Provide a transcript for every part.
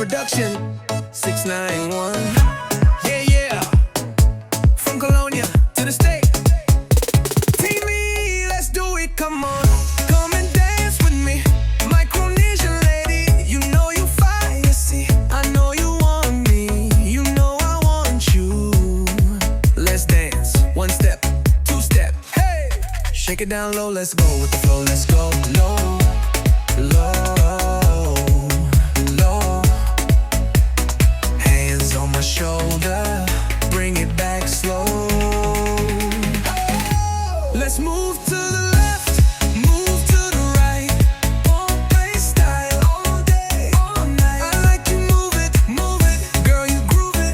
production. 691. Yeah, yeah. From Colonia to the state. T.M.E, let's do it, come on. Come and dance with me. Micronesian lady, you know you fire, see. I know you want me, you know I want you. Let's dance. One step, two step, hey. Shake it down low, let's go with the flow, let's go low, low, low. Hands on my shoulder, bring it back slow. Let's move to the left, move to the right. Pohnpei style, all day, all night. I like you move it, girl, you groove it,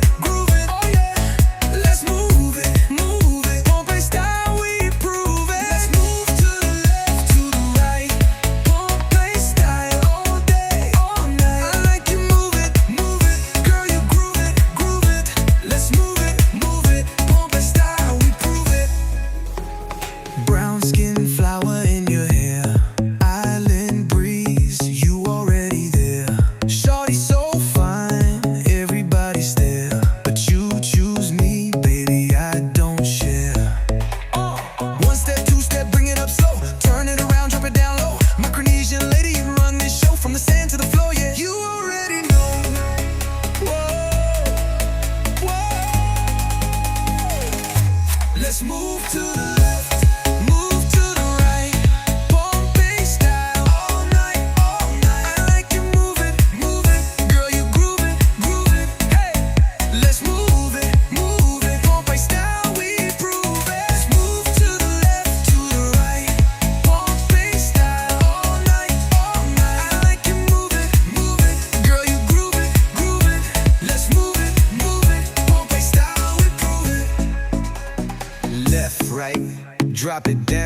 oh yeah. Let's move it, Pohnpei style, we prove it. Let's move to the left, to the right. Pohnpei style, all day, all night. I like you move it, girl, you groove it. Let's move it, Pohnpei style, we prove it. Brown skin, flower in your hair, island breeze, you already there. Shawty so fine, everybody's there, but you choose me, baby, I don't share. One step, two step, bring it up slow, turn it around, drop it down low. Micronesian lady, you run this show from the sand to the floor, yeah. You already know. Whoa, whoa. Let's move to the left, move to the right. Pohnpei style, all night, all night. I like you move it, girl, you groove it, hey. Let's move it, Pohnpei style, we prove it. Let's move to the left, to the right. Pohnpei style, all night, all night. I like you move it, girl, you groove it. Let's move it, Pohnpei style, we prove it. Left, right, drop it down.